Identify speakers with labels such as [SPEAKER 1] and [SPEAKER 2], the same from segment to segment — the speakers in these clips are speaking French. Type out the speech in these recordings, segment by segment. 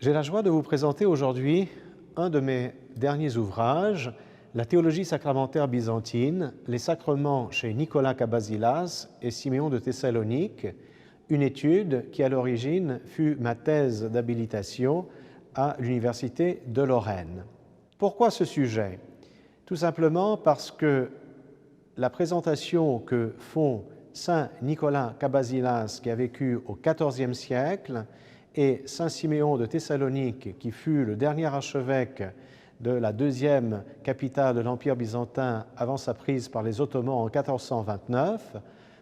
[SPEAKER 1] J'ai la joie de vous présenter aujourd'hui un de mes derniers ouvrages, La théologie sacramentaire byzantine, les sacrements chez Nicolas Cabasilas et Siméon de Thessalonique, une étude qui à l'origine fut ma thèse d'habilitation à l'Université de Lorraine. Pourquoi ce sujet? Tout simplement parce que la présentation que font Saint Nicolas Cabasilas, qui a vécu au XIVe siècle, et Saint Siméon de Thessalonique, qui fut le dernier archevêque de la deuxième capitale de l'Empire byzantin avant sa prise par les Ottomans en 1429,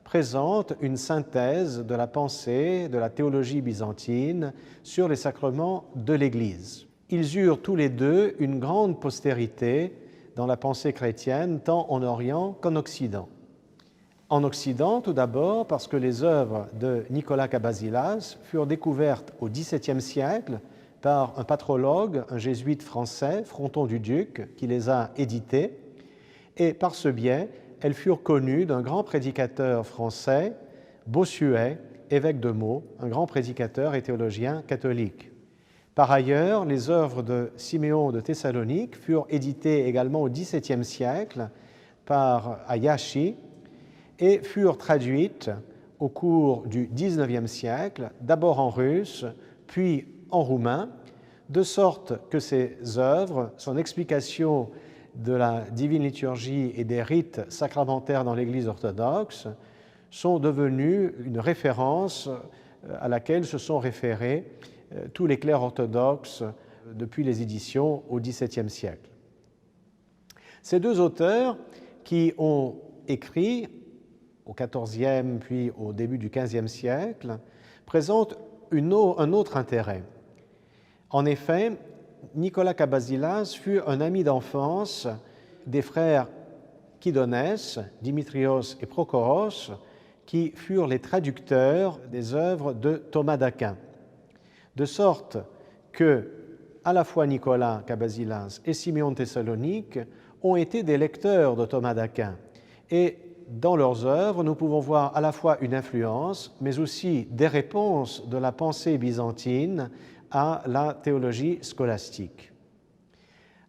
[SPEAKER 1] présente une synthèse de la pensée de la théologie byzantine sur les sacrements de l'Église. Ils eurent tous les deux une grande postérité dans la pensée chrétienne, tant en Orient qu'en Occident. En Occident, tout d'abord, parce que les œuvres de Nicolas Cabasilas furent découvertes au XVIIe siècle par un patrologue, un jésuite français, Fronton du Duc, qui les a éditées, et par ce biais, elles furent connues d'un grand prédicateur français, Bossuet, évêque de Meaux, un grand prédicateur et théologien catholique. Par ailleurs, les œuvres de Siméon de Thessalonique furent éditées également au XVIIe siècle par Ayashi et furent traduites au cours du XIXe siècle, d'abord en russe, puis en roumain, de sorte que ces œuvres, son explication de la divine liturgie et des rites sacramentaires dans l'Église orthodoxe, sont devenues une référence à laquelle se sont référés tous les clercs orthodoxes depuis les éditions au XVIIe siècle. Ces deux auteurs qui ont écrit au XIVe puis au début du XVe siècle présentent un autre intérêt. En effet, Nicolas Cabasilas fut un ami d'enfance des frères Kidonès, Dimitrios et Prochoros, qui furent les traducteurs des œuvres de Thomas d'Aquin. De sorte que, à la fois Nicolas Cabasilas et Siméon de Thessalonique ont été des lecteurs de Thomas d'Aquin. Et dans leurs œuvres, nous pouvons voir à la fois une influence, mais aussi des réponses de la pensée byzantine à la théologie scolastique.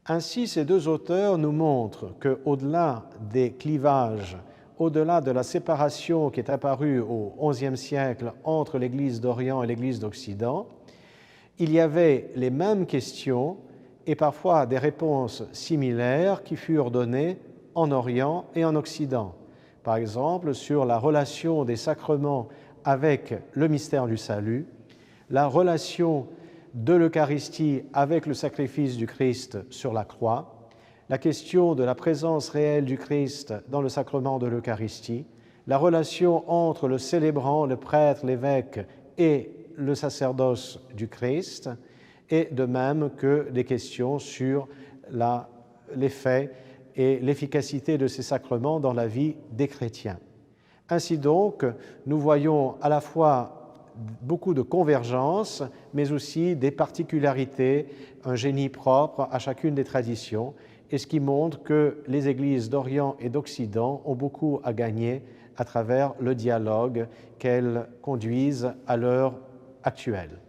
[SPEAKER 1] Ainsi, ces deux auteurs nous montrent qu'au-delà des clivages, au-delà de la séparation qui est apparue au XIe siècle entre l'Église d'Orient et l'Église d'Occident, il y avait les mêmes questions et parfois des réponses similaires qui furent données en Orient et en Occident. Par exemple, sur la relation des sacrements avec le mystère du salut, la relation de l'Eucharistie avec le sacrifice du Christ sur la croix, la question de la présence réelle du Christ dans le sacrement de l'Eucharistie, la relation entre le célébrant, le prêtre, l'évêque et le sacerdoce du Christ, et de même que des questions sur l'effet et l'efficacité de ces sacrements dans la vie des chrétiens. Ainsi donc, nous voyons à la fois beaucoup de convergences, mais aussi des particularités, un génie propre à chacune des traditions, et ce qui montre que les églises d'Orient et d'Occident ont beaucoup à gagner à travers le dialogue qu'elles conduisent à l'heure actuelle.